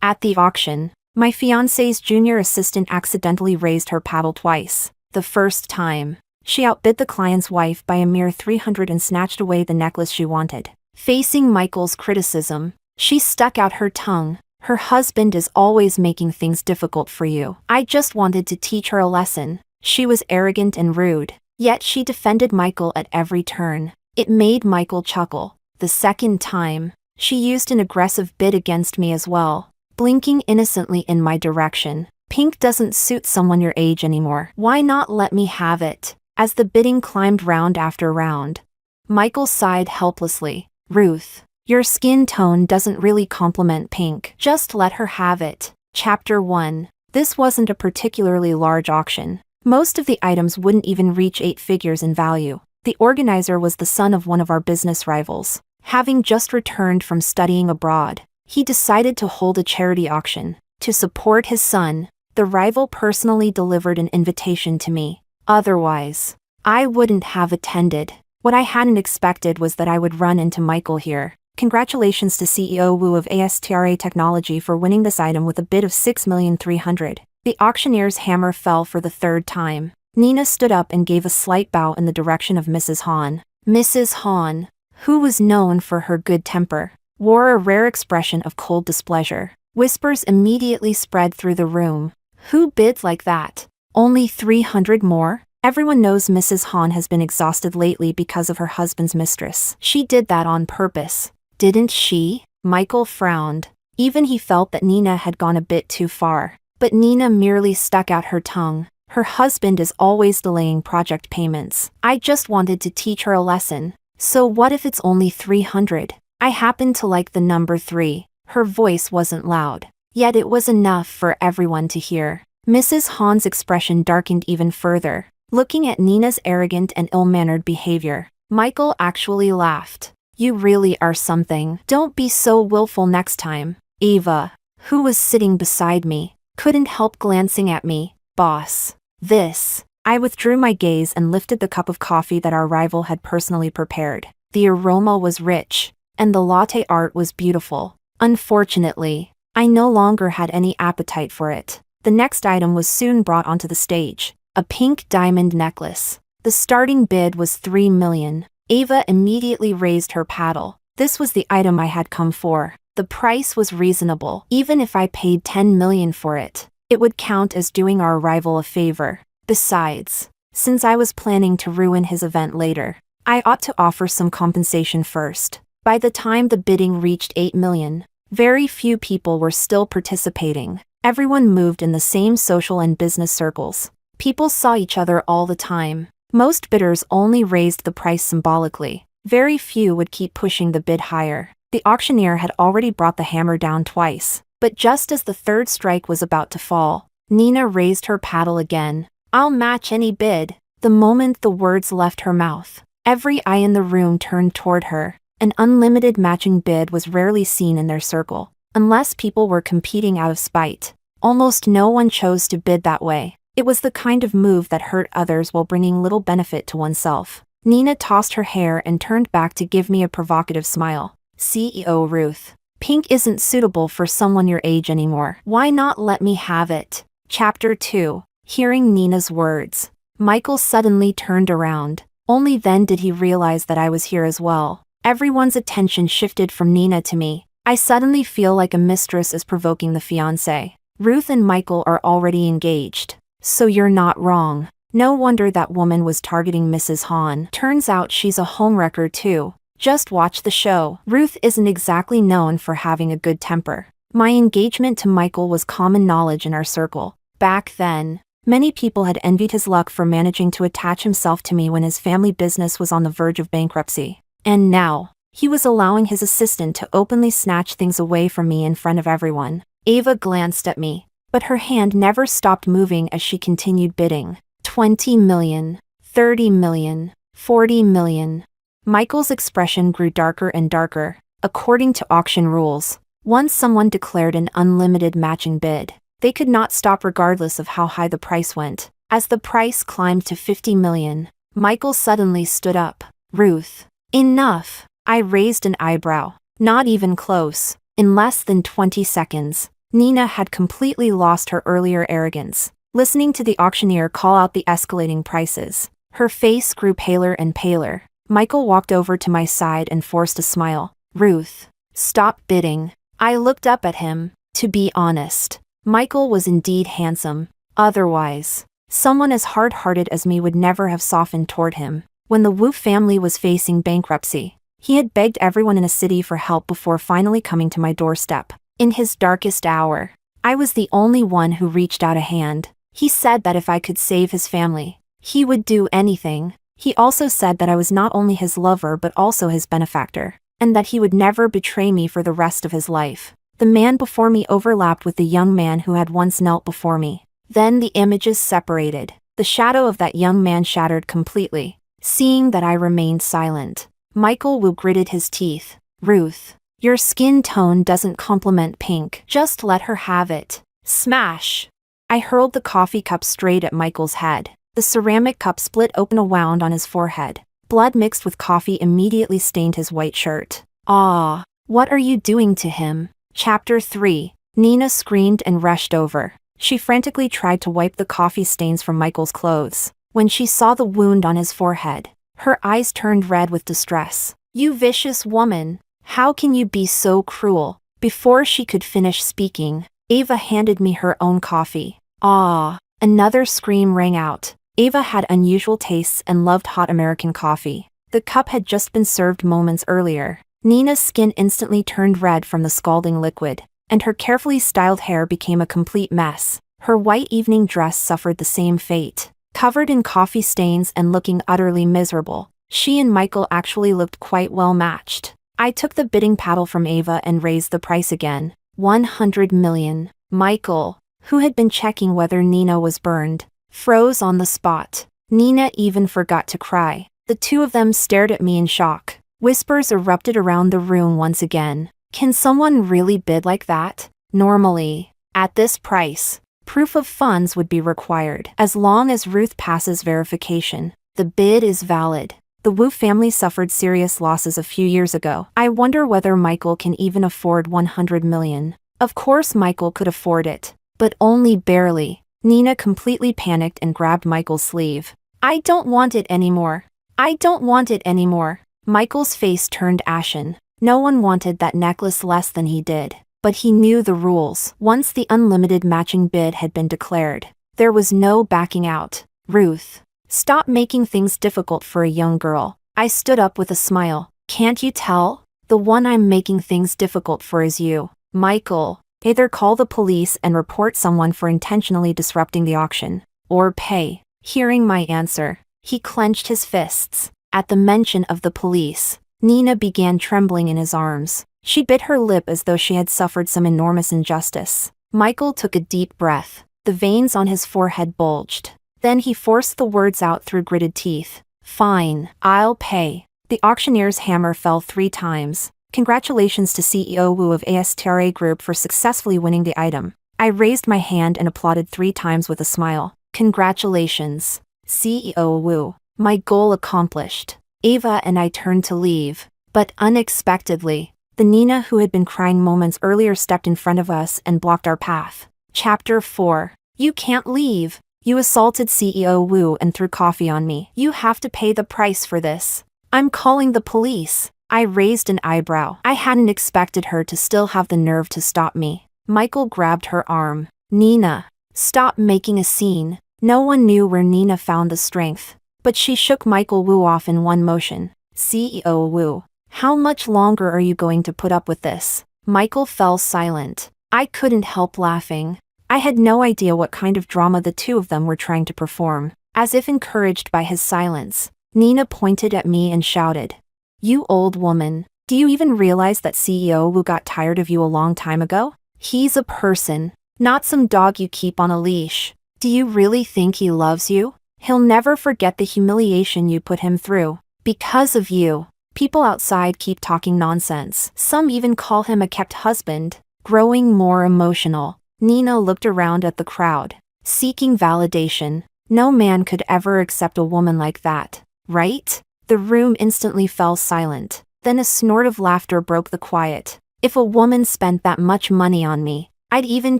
At the auction, my fiancé's junior assistant accidentally raised her paddle twice. The first time, she outbid the client's wife by a mere 300 and snatched away the necklace she wanted. Facing Michael's criticism, she stuck out her tongue. Her husband is always making things difficult for you. I just wanted to teach her a lesson. She was arrogant and rude, yet she defended Michael at every turn. It made Michael chuckle. The second time, she used an aggressive bid against me as well, blinking innocently in my direction. Pink doesn't suit someone your age anymore. Why not let me have it? As the bidding climbed round after round, Michael sighed helplessly. Ruth, your skin tone doesn't really complement Pink. Just let her have it. Chapter 1. This wasn't a particularly large auction. Most of the items wouldn't even reach 8 figures in value. The organizer was the son of one of our business rivals. Having just returned from studying abroad, he decided to hold a charity auction. To support his son, the rival personally delivered an invitation to me. Otherwise, I wouldn't have attended. What I hadn't expected was that I would run into Michael here. Congratulations to CEO Wu of ASTRA Technology for winning this item with a bid of 6,300,000. The auctioneer's hammer fell for the third time. Nina stood up and gave a slight bow in the direction of Mrs. Han. Mrs. Han, who was known for her good temper, wore a rare expression of cold displeasure. Whispers immediately spread through the room. Who bids like that? Only 300 more? Everyone knows Mrs. Han has been exhausted lately because of her husband's mistress. She did that on purpose, didn't she? Michael frowned. Even he felt that Nina had gone a bit too far. But Nina merely stuck out her tongue. Her husband is always delaying project payments. I just wanted to teach her a lesson. So what if it's only 300? I happen to like the number 3. Her voice wasn't loud, yet it was enough for everyone to hear. Mrs. Han's expression darkened even further. Looking at Nina's arrogant and ill-mannered behavior, Michael actually laughed. You really are something. Don't be so willful next time. Eva, who was sitting beside me, couldn't help glancing at me. Boss. This. I withdrew my gaze and lifted the cup of coffee that our rival had personally prepared. The aroma was rich, and the latte art was beautiful. Unfortunately, I no longer had any appetite for it. The next item was soon brought onto the stage. A pink diamond necklace. The starting bid was 3 million. Ava immediately raised her paddle. This was the item I had come for. The price was reasonable. Even if I paid 10 million for it, it would count as doing our rival a favor. Besides, since I was planning to ruin his event later, I ought to offer some compensation first. By the time the bidding reached 8 million, very few people were still participating. Everyone moved in the same social and business circles. People saw each other all the time. Most bidders only raised the price symbolically. Very few would keep pushing the bid higher. The auctioneer had already brought the hammer down twice, but just as the third strike was about to fall, Nina raised her paddle again. I'll match any bid. The moment the words left her mouth, every eye in the room turned toward her. An unlimited matching bid was rarely seen in their circle. Unless people were competing out of spite, almost no one chose to bid that way. It was the kind of move that hurt others while bringing little benefit to oneself. Nina tossed her hair and turned back to give me a provocative smile. CEO Ruth, pink isn't suitable for someone your age anymore. Why not let me have it? Chapter 2. Hearing Nina's words, Michael suddenly turned around. Only then did he realize that I was here as well. Everyone's attention shifted from Nina to me. I suddenly feel like a mistress is provoking the fiancé. Ruth and Michael are already engaged. So you're not wrong. No wonder that woman was targeting Mrs. Han. Turns out she's a homewrecker too. Just watch the show. Ruth isn't exactly known for having a good temper. My engagement to Michael was common knowledge in our circle. Back then, many people had envied his luck for managing to attach himself to me when his family business was on the verge of bankruptcy. And now, he was allowing his assistant to openly snatch things away from me in front of everyone. Ava glanced at me, but her hand never stopped moving as she continued bidding. 20 million, 30 million, 40 million. Michael's expression grew darker and darker. According to auction rules, once someone declared an unlimited matching bid, they could not stop regardless of how high the price went. As the price climbed to 50 million, Michael suddenly stood up. Ruth, enough. I raised an eyebrow. Not even close. In less than 20 seconds, Nina had completely lost her earlier arrogance. Listening to the auctioneer call out the escalating prices, her face grew paler and paler. Michael walked over to my side and forced a smile. "Ruth, stop bidding." I looked up at him. To be honest, Michael was indeed handsome. Otherwise, someone as hard-hearted as me would never have softened toward him. When the Wu family was facing bankruptcy, he had begged everyone in a city for help before finally coming to my doorstep. In his darkest hour, I was the only one who reached out a hand. He said that if I could save his family, he would do anything. He also said that I was not only his lover but also his benefactor, and that he would never betray me for the rest of his life. The man before me overlapped with the young man who had once knelt before me. Then the images separated. The shadow of that young man shattered completely. Seeing that I remained silent, Michael Wu gritted his teeth. "Ruth, your skin tone doesn't complement pink. Just let her have it." Smash! I hurled the coffee cup straight at Michael's head. The ceramic cup split open a wound on his forehead. Blood mixed with coffee immediately stained his white shirt. "Ah, what are you doing to him?" Chapter 3. Nina screamed and rushed over. She frantically tried to wipe the coffee stains from Michael's clothes. When she saw the wound on his forehead, her eyes turned red with distress. "You vicious woman! How can you be so cruel?" Before she could finish speaking, Ava handed me her own coffee. "Ah!" Another scream rang out. Ava had unusual tastes and loved hot American coffee. The cup had just been served moments earlier. Nina's skin instantly turned red from the scalding liquid, and her carefully styled hair became a complete mess. Her white evening dress suffered the same fate. Covered in coffee stains and looking utterly miserable, she and Michael actually looked quite well matched. I took the bidding paddle from Ava and raised the price again. 100 million. Michael, who had been checking whether Nina was burned, froze on the spot. Nina even forgot to cry. The two of them stared at me in shock. Whispers erupted around the room once again. Can someone really bid like that? Normally, at this price, proof of funds would be required. As long as Ruth passes verification, the bid is valid. The Wu family suffered serious losses a few years ago. I wonder whether Michael can even afford 100 million. Of course Michael could afford it, but only barely. Nina completely panicked and grabbed Michael's sleeve. "I don't want it anymore. I don't want it anymore." Michael's face turned ashen. No one wanted that necklace less than he did. But he knew the rules. Once the unlimited matching bid had been declared, there was no backing out. "Ruth, stop making things difficult for a young girl." I stood up with a smile. "Can't you tell? The one I'm making things difficult for is you." "Michael, either call the police and report someone for intentionally disrupting the auction, or pay." Hearing my answer, he clenched his fists. At the mention of the police, Nina began trembling in his arms. She bit her lip as though she had suffered some enormous injustice. Michael took a deep breath. The veins on his forehead bulged. Then he forced the words out through gritted teeth. "Fine, I'll pay." The auctioneer's hammer fell 3 times. Congratulations to CEO Wu of ASTRA Group for successfully winning the item. I raised my hand and applauded 3 times with a smile. "Congratulations, CEO Wu. My goal accomplished." Ava and I turned to leave, but unexpectedly, the Nina who had been crying moments earlier stepped in front of us and blocked our path. Chapter 4. "You can't leave. You assaulted CEO Wu and threw coffee on me. You have to pay the price for this." "I'm calling the police." I raised an eyebrow. I hadn't expected her to still have the nerve to stop me. Michael grabbed her arm. "Nina, stop making a scene." No one knew where Nina found the strength, but she shook Michael Wu off in one motion. "CEO Wu, how much longer are you going to put up with this?" Michael fell silent. I couldn't help laughing. I had no idea what kind of drama the two of them were trying to perform. As if encouraged by his silence, Nina pointed at me and shouted, "You old woman, do you even realize that CEO Wu got tired of you a long time ago? He's a person, not some dog you keep on a leash. Do you really think he loves you? He'll never forget the humiliation you put him through. Because of you, people outside keep talking nonsense. Some even call him a kept husband." Growing more emotional, Nina looked around at the crowd, seeking validation. No man could ever accept a woman like that, right? The room instantly fell silent. Then a snort of laughter broke the quiet. "If a woman spent that much money on me, I'd even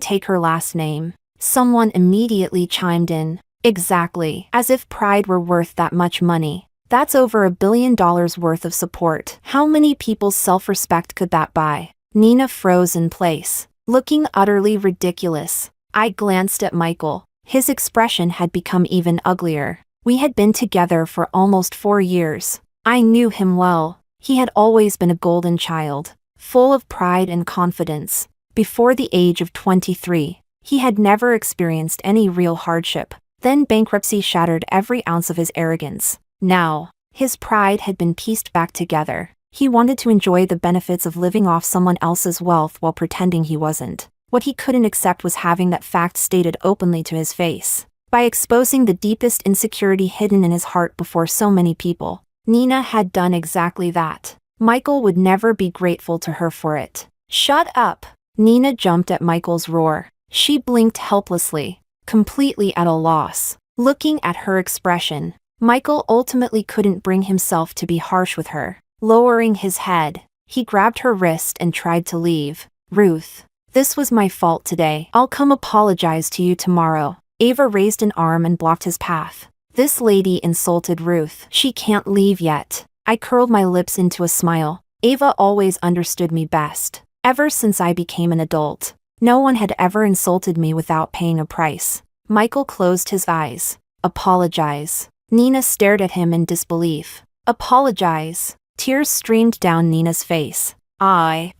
take her last name. Someone immediately chimed in. Exactly. As if pride were worth that much money. That's over $1 billion worth of support. How many people's self-respect could that buy? Nina froze in place, looking utterly ridiculous. I glanced at Michael. His expression had become even uglier. We had been together for almost 4 years. I knew him well. He had always been a golden child, full of pride and confidence. Before the age of 23, he had never experienced any real hardship. Then bankruptcy shattered every ounce of his arrogance. Now, his pride had been pieced back together. He wanted to enjoy the benefits of living off someone else's wealth while pretending he wasn't. What he couldn't accept was having that fact stated openly to his face. By exposing the deepest insecurity hidden in his heart before so many people, Nina had done exactly that. Michael would never be grateful to her for it. Shut up! Nina jumped at Michael's roar. She blinked helplessly, completely at a loss. Looking at her expression, Michael ultimately couldn't bring himself to be harsh with her. Lowering his head, he grabbed her wrist and tried to leave. Ruth, this was my fault today. I'll come apologize to you tomorrow. Ava raised an arm and blocked his path. This lady insulted Ruth. She can't leave yet. I curled my lips into a smile. Ava always understood me best. Ever since I became an adult, no one had ever insulted me without paying a price. Michael closed his eyes. Apologize. Nina stared at him in disbelief. Apologize. Tears streamed down Nina's face.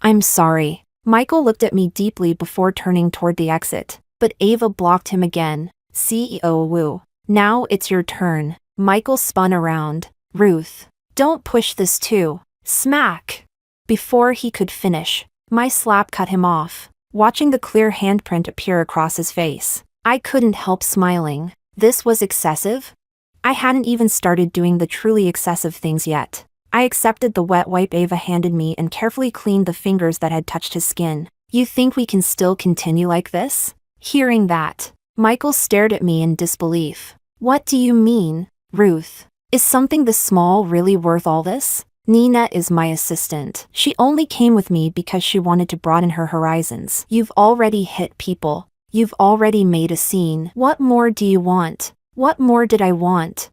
I'm sorry. Michael looked at me deeply before turning toward the exit, but Ava blocked him again. CEO Wu. Now it's your turn. Michael spun around. Ruth, don't push this too. Smack. Before he could finish, my slap cut him off, watching the clear handprint appear across his face. I couldn't help smiling. This was excessive? I hadn't even started doing the truly excessive things yet. I accepted the wet wipe Ava handed me and carefully cleaned the fingers that had touched his skin. You think we can still continue like this? Hearing that, Michael stared at me in disbelief. What do you mean, Ruth? Is something this small really worth all this? Nina is my assistant. She only came with me because she wanted to broaden her horizons. You've already hit people. You've already made a scene. What more do you want? What more did I want?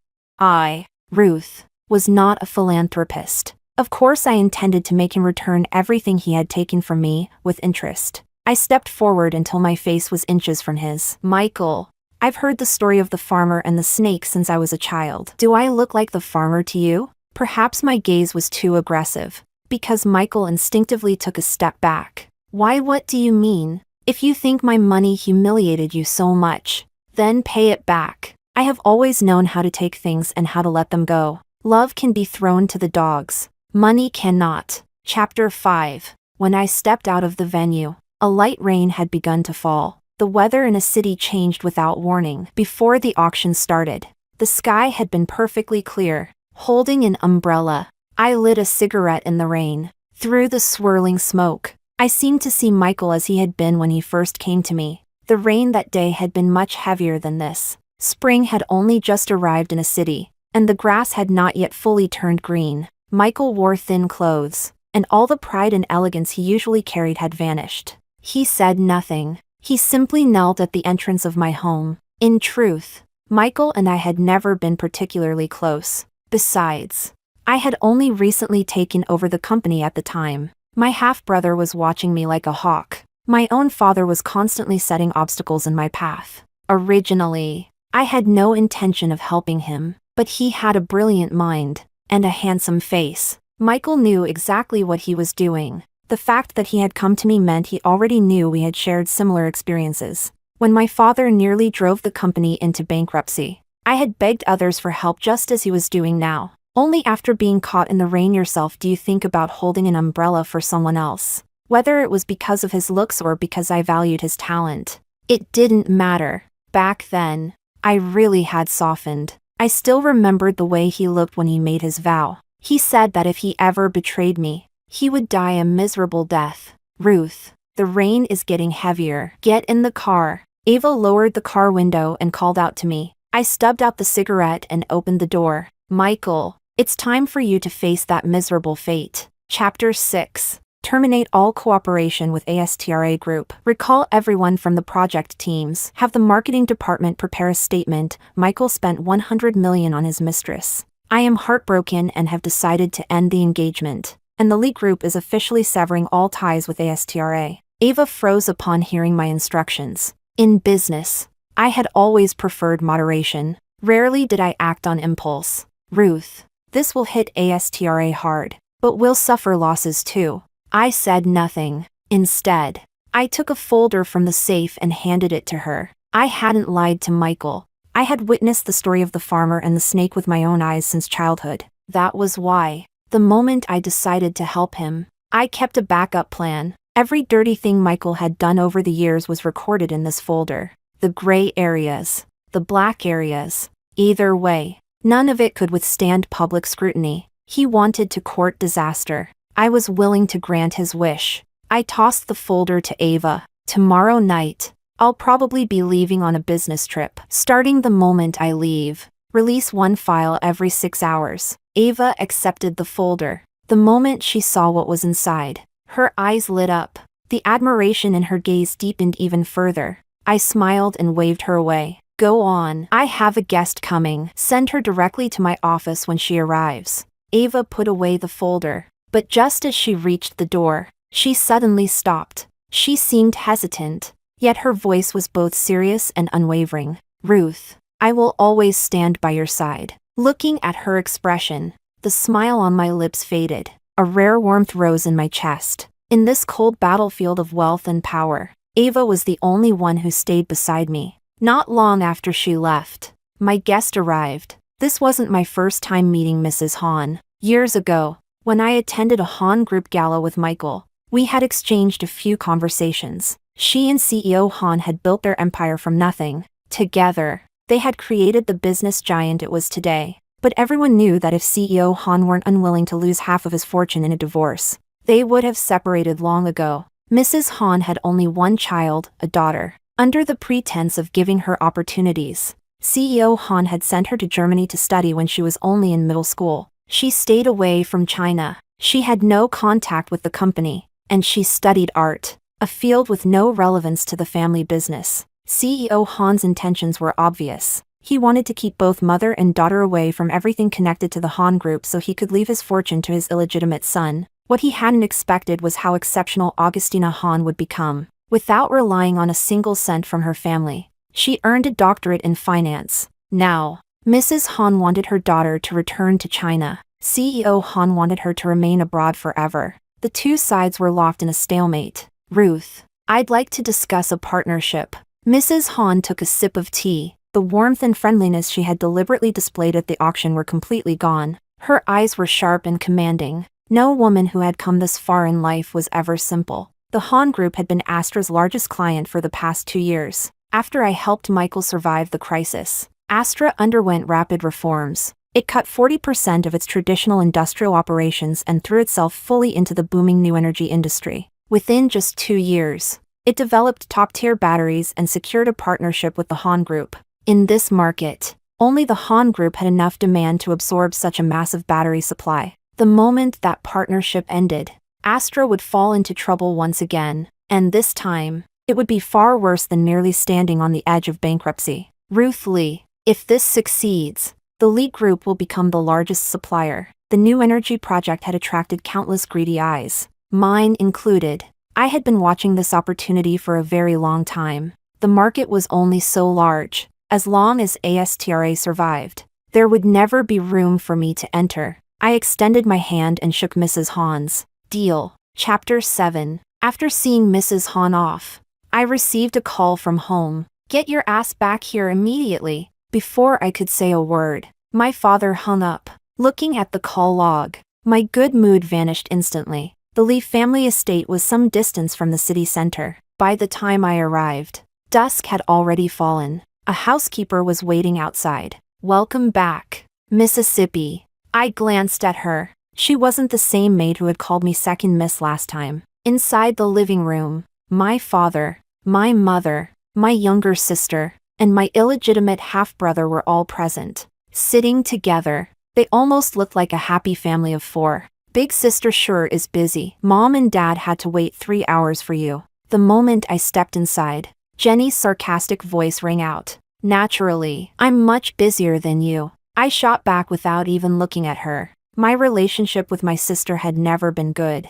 Ruth, was not a philanthropist. Of course I intended to make him return everything he had taken from me, with interest. I stepped forward until my face was inches from his. Michael, I've heard the story of the farmer and the snake since I was a child. Do I look like the farmer to you? Perhaps my gaze was too aggressive, because Michael instinctively took a step back. Why, what do you mean? If you think my money humiliated you so much, then pay it back. I have always known how to take things and how to let them go. Love can be thrown to the dogs. Money cannot. Chapter 5. When I stepped out of the venue, a light rain had begun to fall. The weather in a city changed without warning. Before the auction started, the sky had been perfectly clear. Holding an umbrella, I lit a cigarette in the rain. Through the swirling smoke, I seemed to see Michael as he had been when he first came to me. The rain that day had been much heavier than this. Spring had only just arrived in a city, and the grass had not yet fully turned green. Michael wore thin clothes, and all the pride and elegance he usually carried had vanished. He said nothing. He simply knelt at the entrance of my home. In truth, Michael and I had never been particularly close. Besides, I had only recently taken over the company at the time. My half-brother was watching me like a hawk. My own father was constantly setting obstacles in my path. Originally, I had no intention of helping him, but he had a brilliant mind and a handsome face. Michael knew exactly what he was doing. The fact that he had come to me meant he already knew we had shared similar experiences. When my father nearly drove the company into bankruptcy, I had begged others for help just as he was doing now. Only after being caught in the rain yourself do you think about holding an umbrella for someone else. Whether it was because of his looks or because I valued his talent, it didn't matter. Back then, I really had softened. I still remembered the way he looked when he made his vow. He said that if he ever betrayed me, he would die a miserable death. Ruth, the rain is getting heavier. Get in the car. Ava lowered the car window and called out to me. I stubbed out the cigarette and opened the door. Michael, it's time for you to face that miserable fate. Chapter 6. Terminate all cooperation with ASTRA Group. Recall everyone from the project teams. Have the marketing department prepare a statement. Michael spent $100 million on his mistress. I am heartbroken and have decided to end the engagement. And the Lee Group is officially severing all ties with ASTRA. Ava froze upon hearing my instructions. In business, I had always preferred moderation. Rarely did I act on impulse. Ruth, this will hit ASTRA hard, but we'll suffer losses too. I said nothing. Instead, I took a folder from the safe and handed it to her. I hadn't lied to Michael. I had witnessed the story of the farmer and the snake with my own eyes since childhood. That was why, the moment I decided to help him, I kept a backup plan. Every dirty thing Michael had done over the years was recorded in this folder. The gray areas, the black areas. Either way, none of it could withstand public scrutiny. He wanted to court disaster. I was willing to grant his wish. I tossed the folder to Ava. Tomorrow night, I'll probably be leaving on a business trip. Starting the moment I leave, release one file every 6 hours. Ava accepted the folder. The moment she saw what was inside, her eyes lit up. The admiration in her gaze deepened even further. I smiled and waved her away. Go on. I have a guest coming. Send her directly to my office when she arrives. Ava put away the folder. But just as she reached the door, she suddenly stopped. She seemed hesitant, yet her voice was both serious and unwavering. Ruth, I will always stand by your side. Looking at her expression, the smile on my lips faded. A rare warmth rose in my chest. In this cold battlefield of wealth and power, Ava was the only one who stayed beside me. Not long after she left, my guest arrived. This wasn't my first time meeting Mrs. Hahn. Years ago, when I attended a Hahn Group gala with Michael, we had exchanged a few conversations. She and CEO Hahn had built their empire from nothing. Together, they had created the business giant it was today. But everyone knew that if CEO Hahn weren't unwilling to lose half of his fortune in a divorce, they would have separated long ago. Mrs. Hahn had only one child, a daughter. Under the pretense of giving her opportunities, CEO Hahn had sent her to Germany to study when she was only in middle school. She stayed away from China. She had no contact with the company, and she studied art, a field with no relevance to the family business. CEO Hahn's intentions were obvious. He wanted to keep both mother and daughter away from everything connected to the Hahn Group so he could leave his fortune to his illegitimate son. What he hadn't expected was how exceptional Augustina Hahn would become. Without relying on a single cent from her family, she earned a doctorate in finance. Now, Mrs. Hahn wanted her daughter to return to China. CEO Hahn wanted her to remain abroad forever. The two sides were locked in a stalemate. Ruth, I'd like to discuss a partnership. Mrs. Hahn took a sip of tea. The warmth and friendliness she had deliberately displayed at the auction were completely gone. Her eyes were sharp and commanding. No woman who had come this far in life was ever simple. The Hahn Group had been Astra's largest client for the past 2 years. After I helped Michael survive the crisis, Astra underwent rapid reforms. It cut 40% of its traditional industrial operations and threw itself fully into the booming new energy industry. Within just 2 years, it developed top-tier batteries and secured a partnership with the Hahn Group. In this market, only the Hahn Group had enough demand to absorb such a massive battery supply. The moment that partnership ended, Astra would fall into trouble once again, and this time, it would be far worse than merely standing on the edge of bankruptcy. Ruth Lee, if this succeeds, the Lee Group will become the largest supplier. The new energy project had attracted countless greedy eyes, mine included. I had been watching this opportunity for a very long time. The market was only so large. As long as ASTRA survived, there would never be room for me to enter. I extended my hand and shook Mrs. Hahn's. Deal. Chapter 7. After seeing Mrs. Hahn off, I received a call from home. Get your ass back here immediately. Before I could say a word, my father hung up. Looking at the call log, my good mood vanished instantly. The Lee family estate was some distance from the city center. By the time I arrived, dusk had already fallen. A housekeeper was waiting outside. Welcome back, Mississippi. I glanced at her. She wasn't the same maid who had called me second miss last time. Inside the living room, my father, my mother, my younger sister, and my illegitimate half-brother were all present. Sitting together, they almost looked like a happy family of 4. Big sister sure is busy. Mom and Dad had to wait 3 hours for you. The moment I stepped inside, Jenny's sarcastic voice rang out. Naturally, I'm much busier than you. I shot back without even looking at her. My relationship with my sister had never been good.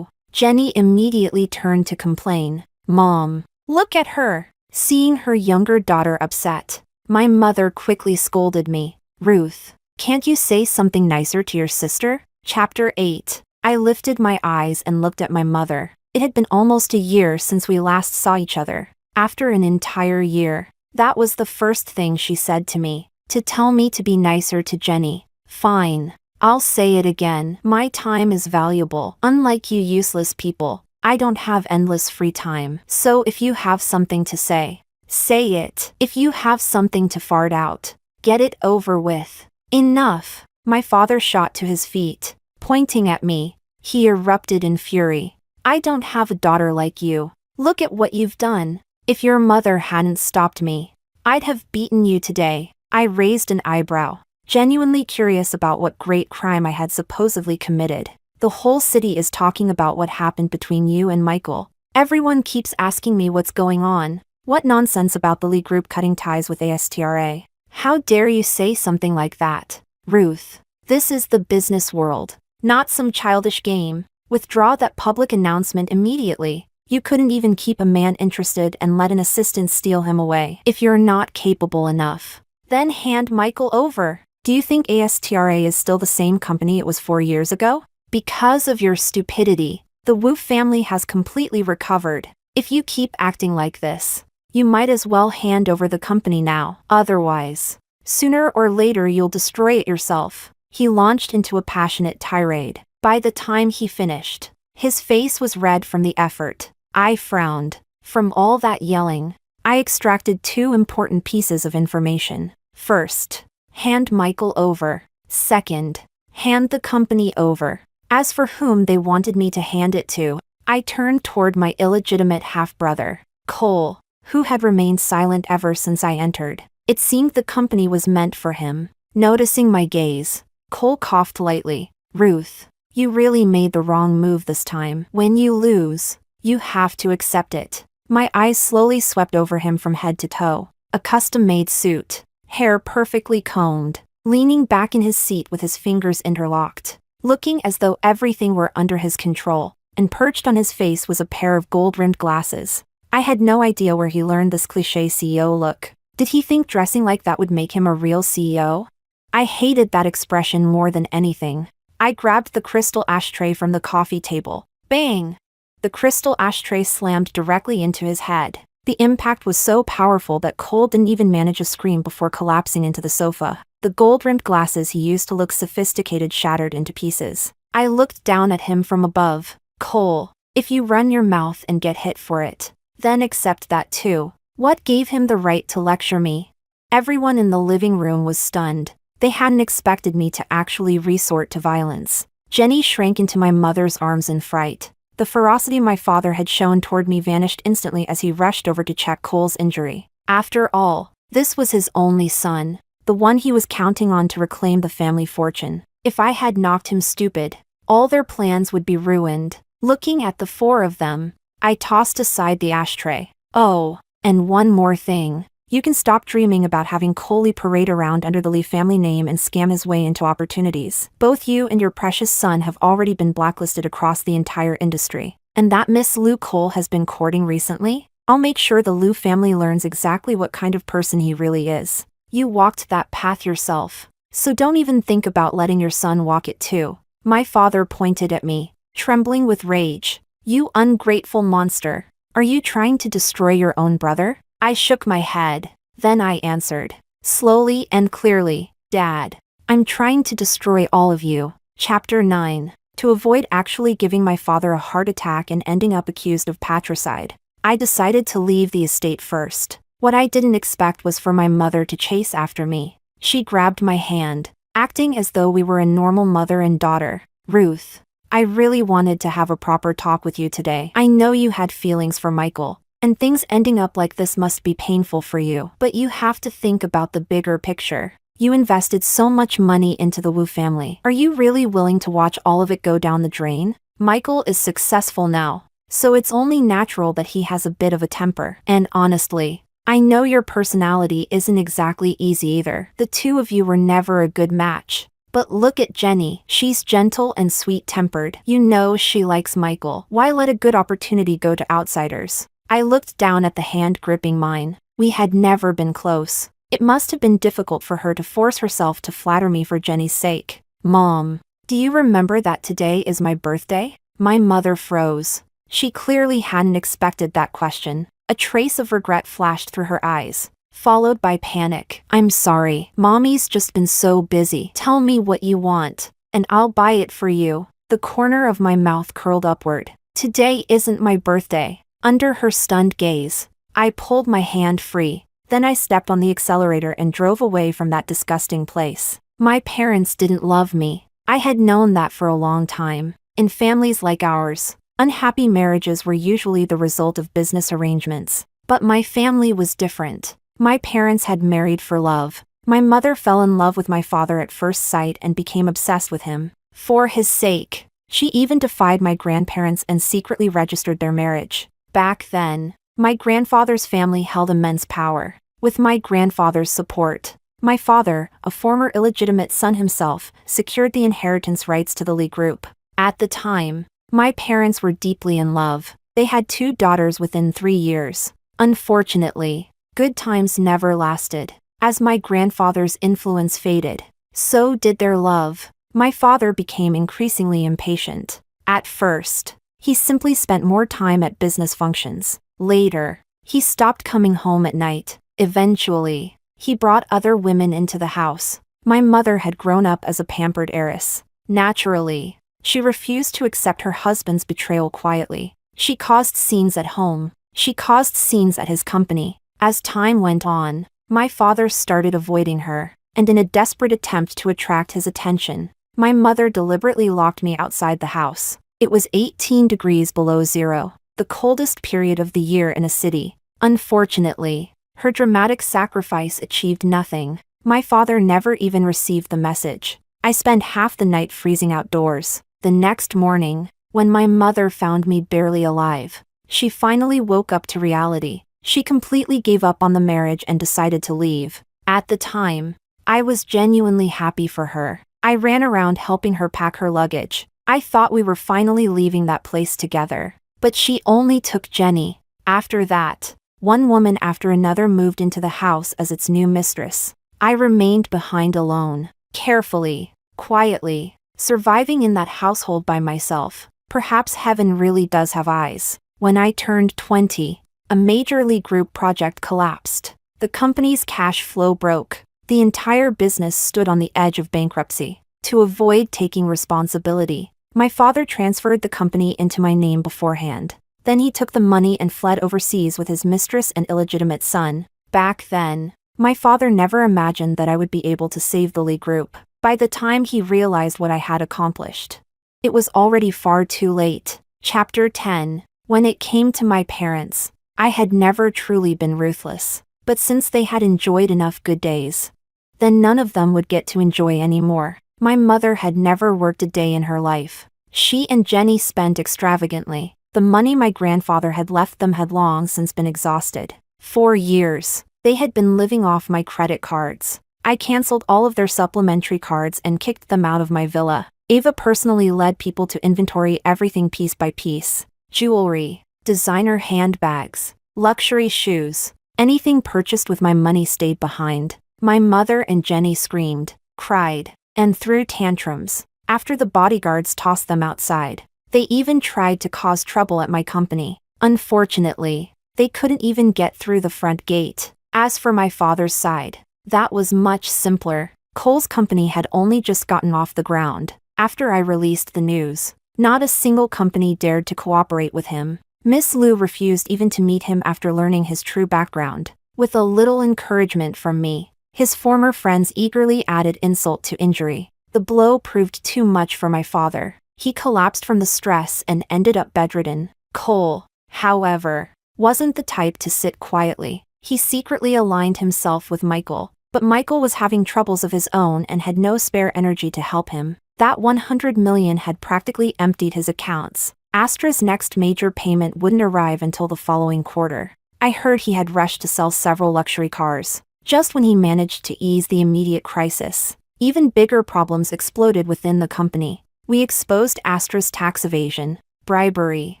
Jenny immediately turned to complain. Mom, look at her. Seeing her younger daughter upset, my mother quickly scolded me. Ruth, can't you say something nicer to your sister? Chapter 8. I lifted my eyes and looked at my mother. It had been almost a year since we last saw each other. After an entire year, that was the first thing she said to me. To tell me to be nicer to Jenny. Fine. I'll say it again. My time is valuable. Unlike you useless people, I don't have endless free time. So if you have something to say, say it. If you have something to fart out, get it over with. Enough. My father shot to his feet. Pointing at me, he erupted in fury. I don't have a daughter like you. Look at what you've done. If your mother hadn't stopped me, I'd have beaten you today. I raised an eyebrow, genuinely curious about what great crime I had supposedly committed. The whole city is talking about what happened between you and Michael. Everyone keeps asking me what's going on. What nonsense about the Lee Group cutting ties with ASTRA? How dare you say something like that? Ruth, this is the business world, not some childish game. Withdraw that public announcement immediately. You couldn't even keep a man interested and let an assistant steal him away. If you're not capable enough, then hand Michael over. Do you think ASTRA is still the same company it was 4 years ago? Because of your stupidity, the Wu family has completely recovered. If you keep acting like this, you might as well hand over the company now. Otherwise, sooner or later you'll destroy it yourself. He launched into a passionate tirade. By the time he finished, his face was red from the effort. I frowned. From all that yelling, I extracted 2 important pieces of information. First, hand Michael over. Second, hand the company over. As for whom they wanted me to hand it to, I turned toward my illegitimate half-brother, Cole, who had remained silent ever since I entered. It seemed the company was meant for him. Noticing my gaze, Cole coughed lightly. Ruth, you really made the wrong move this time. When you lose, you have to accept it. My eyes slowly swept over him from head to toe. A custom-made suit, hair perfectly combed, leaning back in his seat with his fingers interlocked, looking as though everything were under his control, and perched on his face was a pair of gold-rimmed glasses. I had no idea where he learned this cliché CEO look. Did he think dressing like that would make him a real CEO? I hated that expression more than anything. I grabbed the crystal ashtray from the coffee table. Bang! The crystal ashtray slammed directly into his head. The impact was so powerful that Cole didn't even manage a scream before collapsing into the sofa. The gold-rimmed glasses he used to look sophisticated shattered into pieces. I looked down at him from above. Cole, if you run your mouth and get hit for it, then accept that too. What gave him the right to lecture me? Everyone in the living room was stunned. They hadn't expected me to actually resort to violence. Jenny shrank into my mother's arms in fright. The ferocity my father had shown toward me vanished instantly as he rushed over to check Cole's injury. After all, this was his only son, the one he was counting on to reclaim the family fortune. If I had knocked him stupid, all their plans would be ruined. Looking at the 4 of them, I tossed aside the ashtray. Oh, and one more thing. You can stop dreaming about having Coley parade around under the Lee family name and scam his way into opportunities. Both you and your precious son have already been blacklisted across the entire industry. And that Miss Lou Cole has been courting recently? I'll make sure the Lou family learns exactly what kind of person he really is. You walked that path yourself, so don't even think about letting your son walk it too. My father pointed at me, trembling with rage. You ungrateful monster. Are you trying to destroy your own brother? I shook my head. Then I answered, slowly and clearly, Dad, I'm trying to destroy all of you. Chapter 9. To avoid actually giving my father a heart attack and ending up accused of patricide, I decided to leave the estate first. What I didn't expect was for my mother to chase after me. She grabbed my hand, acting as though we were a normal mother and daughter. Ruth, I really wanted to have a proper talk with you today. I know you had feelings for Michael, and things ending up like this must be painful for you. But you have to think about the bigger picture. You invested so much money into the Wu family. Are you really willing to watch all of it go down the drain? Michael is successful now, so it's only natural that he has a bit of a temper. And honestly, I know your personality isn't exactly easy either. The two of you were never a good match. But look at Jenny. She's gentle and sweet-tempered. You know she likes Michael. Why let a good opportunity go to outsiders? I looked down at the hand gripping mine. We had never been close. It must have been difficult for her to force herself to flatter me for Jenny's sake. Mom, do you remember that today is my birthday? My mother froze. She clearly hadn't expected that question. A trace of regret flashed through her eyes, followed by panic. I'm sorry. Mommy's just been so busy. Tell me what you want, and I'll buy it for you. The corner of my mouth curled upward. Today isn't my birthday. Under her stunned gaze, I pulled my hand free. Then I stepped on the accelerator and drove away from that disgusting place. My parents didn't love me. I had known that for a long time. In families like ours, unhappy marriages were usually the result of business arrangements. But my family was different. My parents had married for love. My mother fell in love with my father at first sight and became obsessed with him. For his sake, she even defied my grandparents and secretly registered their marriage. Back then, my grandfather's family held immense power. With my grandfather's support, my father, a former illegitimate son himself, secured the inheritance rights to the Lee Group. At the time, my parents were deeply in love. They had 2 daughters within 3 years. Unfortunately, good times never lasted. As my grandfather's influence faded, so did their love. My father became increasingly impatient. At first, he simply spent more time at business functions. Later, he stopped coming home at night. Eventually, he brought other women into the house. My mother had grown up as a pampered heiress. Naturally, she refused to accept her husband's betrayal quietly. She caused scenes at home. She caused scenes at his company. As time went on, my father started avoiding her, and in a desperate attempt to attract his attention, my mother deliberately locked me outside the house. It was 18 degrees below zero, the coldest period of the year in a city. Unfortunately, her dramatic sacrifice achieved nothing. My father never even received the message. I spent half the night freezing outdoors. The next morning, when my mother found me barely alive, she finally woke up to reality. She completely gave up on the marriage and decided to leave. At the time, I was genuinely happy for her. I ran around helping her pack her luggage. I thought we were finally leaving that place together. But she only took Jenny. After that, one woman after another moved into the house as its new mistress. I remained behind alone, carefully, quietly, surviving in that household by myself. Perhaps heaven really does have eyes. When I turned 20, a major Lee Group project collapsed. The company's cash flow broke. The entire business stood on the edge of bankruptcy. To avoid taking responsibility, my father transferred the company into my name beforehand. Then he took the money and fled overseas with his mistress and illegitimate son. Back then, my father never imagined that I would be able to save the Lee Group. By the time he realized what I had accomplished, it was already far too late. Chapter 10. When it came to my parents, I had never truly been ruthless. But since they had enjoyed enough good days, then none of them would get to enjoy any more. My mother had never worked a day in her life. She and Jenny spent extravagantly. The money my grandfather had left them had long since been exhausted. For years, they had been living off my credit cards. I canceled all of their supplementary cards and kicked them out of my villa. Ava personally led people to inventory everything piece by piece. Jewelry, designer handbags, luxury shoes. Anything purchased with my money stayed behind. My mother and Jenny screamed, cried, and threw tantrums after the bodyguards tossed them outside. They even tried to cause trouble at my company. Unfortunately, they couldn't even get through the front gate. As for my father's side, that was much simpler. Cole's company had only just gotten off the ground. After I released the news, not a single company dared to cooperate with him. Miss Liu refused even to meet him after learning his true background. With a little encouragement from me, his former friends eagerly added insult to injury. The blow proved too much for my father. He collapsed from the stress and ended up bedridden. Cole, however, wasn't the type to sit quietly. He secretly aligned himself with Michael, But Michael was having troubles of his own and had no spare energy to help him. That 100 million had practically emptied his accounts. Astra's next major payment wouldn't arrive until the following quarter. I heard he had rushed to sell several luxury cars, just when he managed to ease the immediate crisis. Even bigger problems exploded within the company. We exposed Astra's tax evasion, bribery,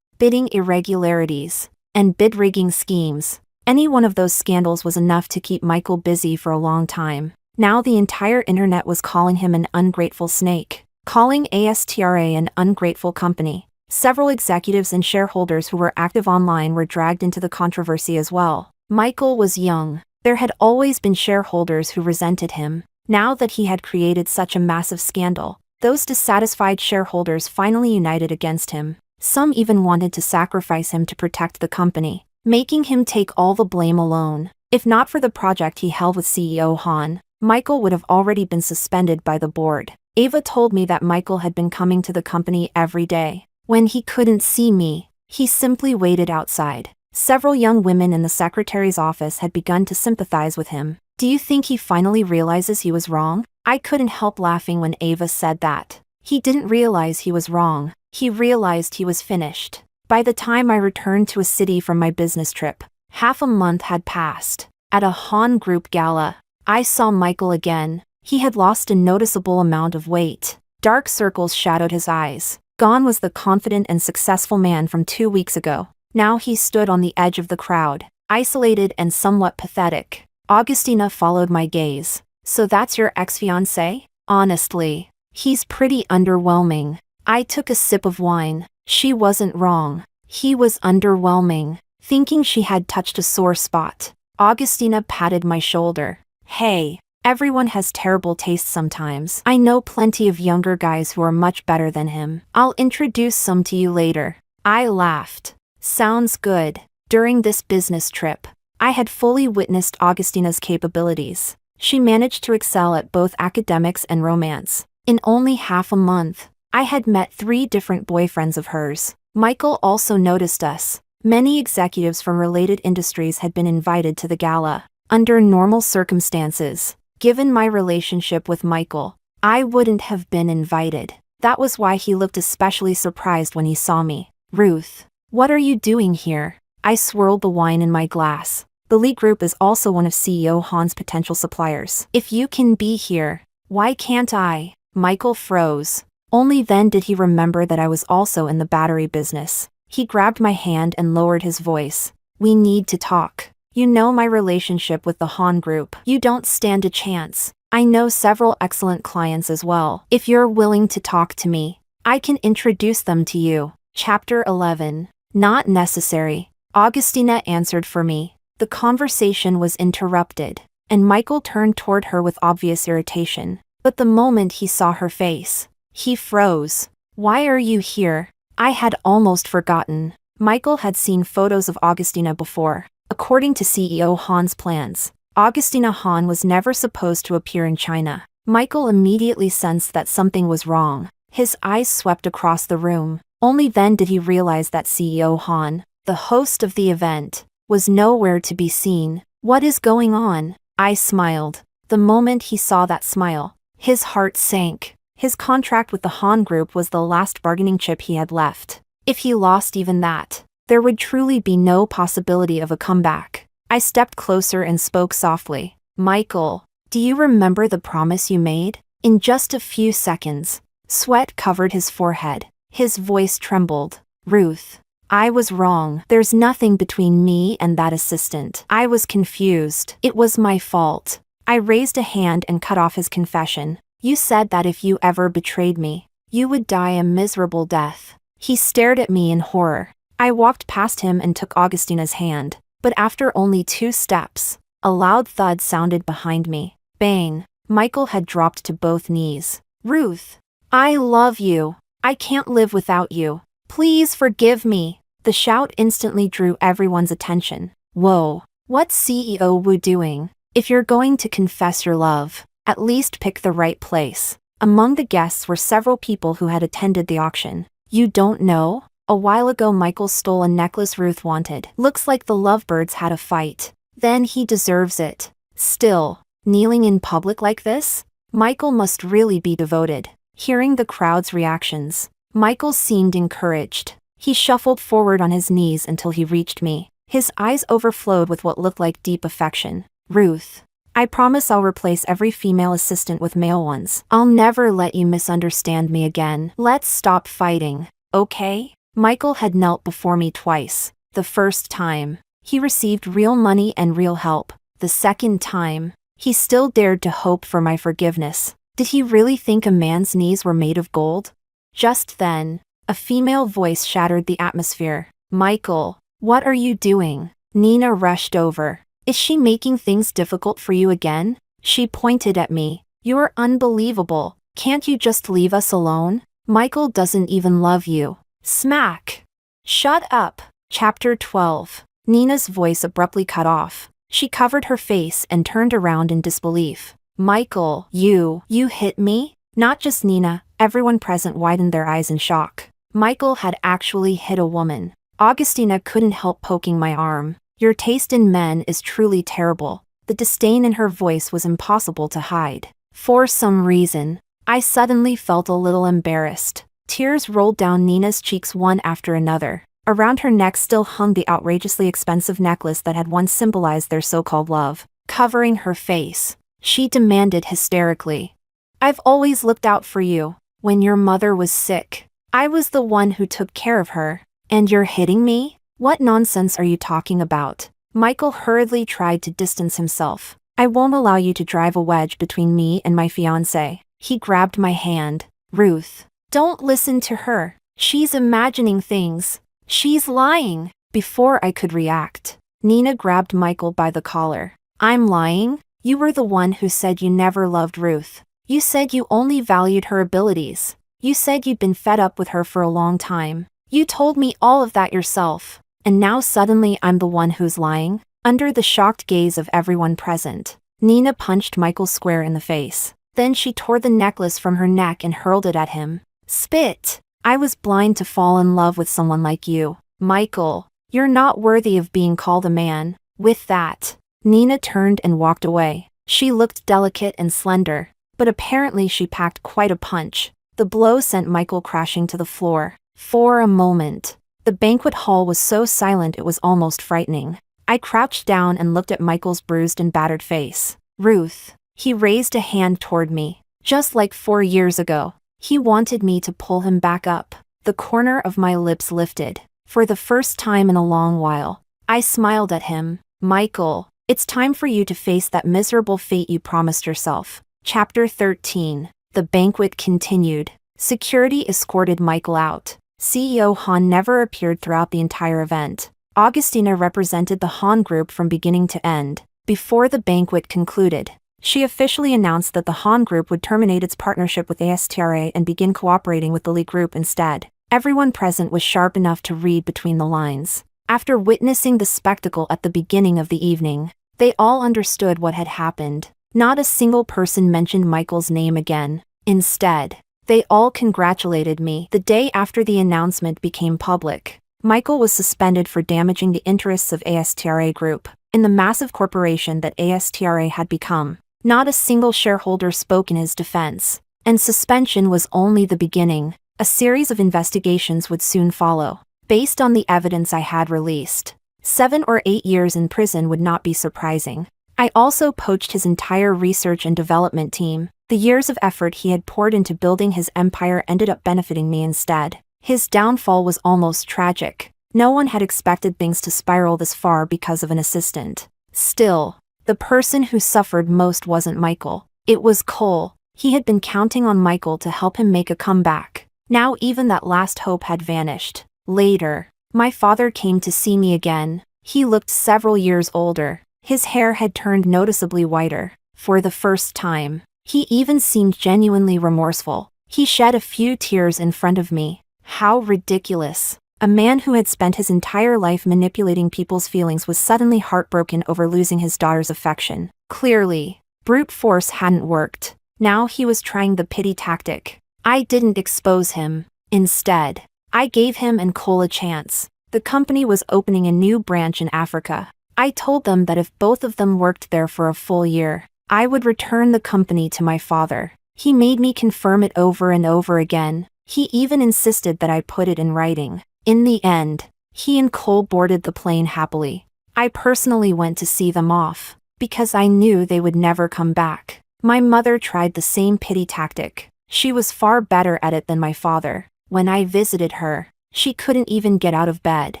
bidding irregularities, and bid rigging schemes. Any one of those scandals was enough to keep Michael busy for a long time. Now the entire internet was calling him an ungrateful snake, calling Astra an ungrateful company. Several executives and shareholders who were active online were dragged into the controversy as well. Michael was young. There had always been shareholders who resented him. Now that he had created such a massive scandal, those dissatisfied shareholders finally united against him. Some even wanted to sacrifice him to protect the company, making him take all the blame alone. If not for the project he held with CEO Han, Michael would have already been suspended by the board. Ava told me that Michael had been coming to the company every day. When he couldn't see me, he simply waited outside. Several young women in the secretary's office had begun to sympathize with him. Do you think he finally realizes he was wrong? I couldn't help laughing when Ava said that. He didn't realize he was wrong. He realized he was finished. By the time I returned to a city from my business trip, half a month had passed. At a Han Group gala, I saw Michael again. He had lost a noticeable amount of weight. Dark circles shadowed his eyes. Gone was the confident and successful man from 2 weeks ago. Now he stood on the edge of the crowd, isolated and somewhat pathetic. Augustina followed my gaze. So that's your ex-fiancé? Honestly, he's pretty underwhelming. I took a sip of wine. She wasn't wrong. He was underwhelming. Thinking she had touched a sore spot, Augustina patted my shoulder. Hey, everyone has terrible taste sometimes. I know plenty of younger guys who are much better than him. I'll introduce some to you later. I laughed. Sounds good. During this business trip, I had fully witnessed Augustina's capabilities. She managed to excel at both academics and romance. In only half a month, I had met 3 different boyfriends of hers. Michael also noticed us. Many executives from related industries had been invited to the gala. Under normal circumstances, given my relationship with Michael, I wouldn't have been invited. That was why he looked especially surprised when he saw me. Ruth, what are you doing here? I swirled the wine in my glass. The Lee Group is also one of CEO Han's potential suppliers. If you can be here, why can't I? Michael froze. Only then did he remember that I was also in the battery business. He grabbed my hand and lowered his voice. We need to talk. You know my relationship with the Han Group. You don't stand a chance. I know several excellent clients as well. If you're willing to talk to me, I can introduce them to you. Chapter 11. Not necessary. Augustina answered for me. The conversation was interrupted, and Michael turned toward her with obvious irritation. But the moment he saw her face, he froze. Why are you here? I had almost forgotten. Michael had seen photos of Augustina before. According to CEO Han's plans, Augustina Han was never supposed to appear in China. Michael immediately sensed that something was wrong. His eyes swept across the room. Only then did he realize that CEO Han, the host of the event, was nowhere to be seen. What is going on? I smiled. The moment he saw that smile, his heart sank. His contract with the Han Group was the last bargaining chip he had left. If he lost even that, there would truly be no possibility of a comeback. I stepped closer and spoke softly. Michael, do you remember the promise you made? In just a few seconds, sweat covered his forehead. His voice trembled. Ruth, I was wrong. There's nothing between me and that assistant. I was confused. It was my fault. I raised a hand and cut off his confession. You said that if you ever betrayed me, you would die a miserable death. He stared at me in horror. I walked past him and took Augustina's hand, but after only 2 steps, a loud thud sounded behind me. Bang! Michael had dropped to both knees. Ruth, I love you. I can't live without you. Please forgive me. The shout instantly drew everyone's attention. Whoa, what's CEO Wu doing? If you're going to confess your love, at least pick the right place. Among the guests were several people who had attended the auction. You don't know? A while ago Michael stole a necklace Ruth wanted. Looks like the lovebirds had a fight. Then he deserves it. Still, Kneeling in public like this? Michael must really be devoted. Hearing the crowd's reactions, Michael seemed encouraged. He shuffled forward on his knees until he reached me. His eyes overflowed with what looked like deep affection. Ruth, I promise I'll replace every female assistant with male ones. I'll never let you misunderstand me again. Let's stop fighting, okay? Michael had knelt before me twice. The first time, he received real money and real help. The second time, he still dared to hope for my forgiveness. Did he really think a man's knees were made of gold? Just then, a female voice shattered the atmosphere. Michael, what are you doing? Nina rushed over. Is she making things difficult for you again? She pointed at me. You're unbelievable. Can't you just leave us alone? Michael doesn't even love you. Smack! Shut up. Chapter 12. Nina's voice abruptly cut off. She covered her face and turned around in disbelief. Michael, you hit me? Not just Nina, everyone present widened their eyes in shock. Michael had actually hit a woman. Augustina couldn't help poking my arm. Your taste in men is truly terrible. The disdain in her voice was impossible to hide. For some reason, I suddenly felt a little embarrassed. Tears rolled down Nina's cheeks one after another. Around her neck still hung the outrageously expensive necklace that had once symbolized their so-called love. Covering her face, she demanded hysterically, I've always looked out for you. When your mother was sick, I was the one who took care of her. And you're hitting me? What nonsense are you talking about? Michael hurriedly tried to distance himself. I won't allow you to drive a wedge between me and my fiancé. He grabbed my hand. Ruth, don't listen to her. She's imagining things. She's lying. Before I could react, Nina grabbed Michael by the collar. I'm lying? You were the one who said you never loved Ruth. You said you only valued her abilities. You said you'd been fed up with her for a long time. You told me all of that yourself. And now suddenly I'm the one who's lying? Under the shocked gaze of everyone present, Nina punched Michael square in the face. Then she tore the necklace from her neck and hurled it at him. Spit! I was blind to fall in love with someone like you. Michael, you're not worthy of being called a man. With that, Nina turned and walked away. She looked delicate and slender, but apparently she packed quite a punch. The blow sent Michael crashing to the floor. For a moment, the banquet hall was so silent it was almost frightening. I crouched down and looked at Michael's bruised and battered face. Ruth, he raised a hand toward me. Just like 4 years ago, he wanted me to pull him back up. The corner of my lips lifted. For the first time in a long while, I smiled at him. Michael, it's time for you to face that miserable fate you promised yourself. Chapter 13. The banquet continued. Security escorted Michael out. CEO Han never appeared throughout the entire event. Augustina represented the Han group from beginning to end. Before the banquet concluded, she officially announced that the Han group would terminate its partnership with ASTRA and begin cooperating with the Lee group instead. Everyone present was sharp enough to read between the lines. After witnessing the spectacle at the beginning of the evening, they all understood what had happened. Not a single person mentioned Michael's name again. Instead, they all congratulated me. The day after the announcement became public, Michael was suspended for damaging the interests of ASTRA Group in the massive corporation that ASTRA had become. Not a single shareholder spoke in his defense, and suspension was only the beginning. A series of investigations would soon follow. Based on the evidence I had released, 7 or 8 years in prison would not be surprising. I also poached his entire research and development team. The years of effort he had poured into building his empire ended up benefiting me instead. His downfall was almost tragic. No one had expected things to spiral this far because of an assistant. Still, the person who suffered most wasn't Michael. It was Cole. He had been counting on Michael to help him make a comeback. Now even that last hope had vanished. Later, my father came to see me again. He looked several years older. His hair had turned noticeably whiter. For the first time, he even seemed genuinely remorseful. He shed a few tears in front of me. How ridiculous. A man who had spent his entire life manipulating people's feelings was suddenly heartbroken over losing his daughter's affection. Clearly, brute force hadn't worked. Now he was trying the pity tactic. I didn't expose him. Instead, I gave him and Cole a chance. The company was opening a new branch in Africa. I told them that if both of them worked there for a full year, I would return the company to my father. He made me confirm it over and over again. He even insisted that I put it in writing. In the end, he and Cole boarded the plane happily. I personally went to see them off, because I knew they would never come back. My mother tried the same pity tactic. She was far better at it than my father. When I visited her, she couldn't even get out of bed.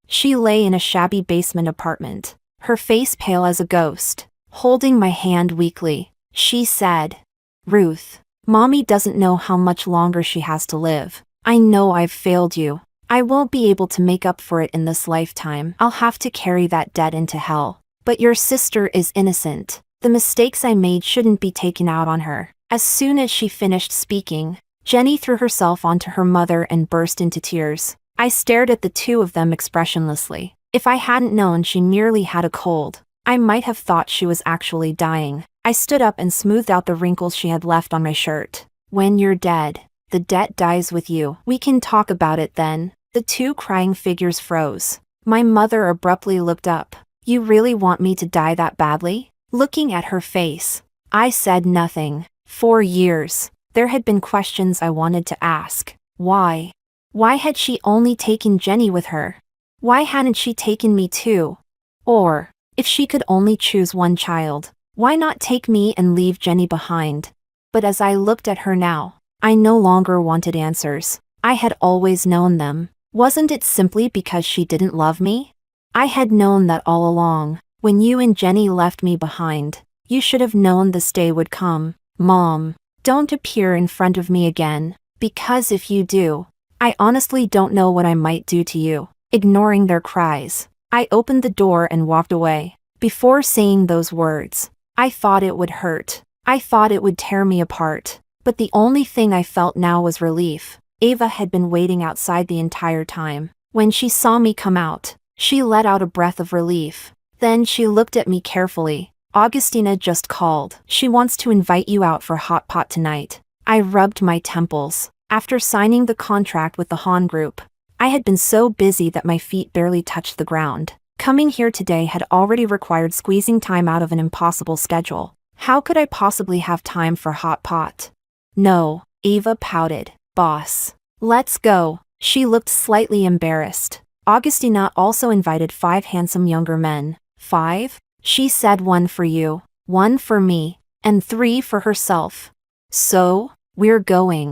She lay in a shabby basement apartment, her face pale as a ghost, holding my hand weakly. She said, "Ruth, Mommy doesn't know how much longer she has to live. I know I've failed you. I won't be able to make up for it in this lifetime. I'll have to carry that debt into hell. But your sister is innocent. The mistakes I made shouldn't be taken out on her." As soon as she finished speaking, Jenny threw herself onto her mother and burst into tears. I stared at the two of them expressionlessly. If I hadn't known she merely had a cold, I might have thought she was actually dying. I stood up and smoothed out the wrinkles she had left on my shirt. "When you're dead, the debt dies with you. We can talk about it then." The two crying figures froze. My mother abruptly looked up. "You really want me to die that badly?" Looking at her face, I said nothing. For years, there had been questions I wanted to ask. Why? Why had she only taken Jenny with her? Why hadn't she taken me too? Or, if she could only choose one child, why not take me and leave Jenny behind? But as I looked at her now, I no longer wanted answers. I had always known them. Wasn't it simply because she didn't love me? I had known that all along. When you and Jenny left me behind, you should have known this day would come. Mom, don't appear in front of me again, because if you do, I honestly don't know what I might do to you. Ignoring their cries, I opened the door and walked away. Before saying those words, I thought it would hurt. I thought it would tear me apart. But the only thing I felt now was relief. Ava had been waiting outside the entire time. When she saw me come out, she let out a breath of relief. Then she looked at me carefully. "Augustina just called. She wants to invite you out for hot pot tonight." I rubbed my temples. After signing the contract with the Hahn Group, I had been so busy that my feet barely touched the ground. Coming here today had already required squeezing time out of an impossible schedule. How could I possibly have time for hot pot? "No," Ava pouted. "Boss, let's go." She looked slightly embarrassed. Augustina also invited 5 handsome younger men. 5? She said 1 for you, 1 for me, and 3 for herself. "So, we're going."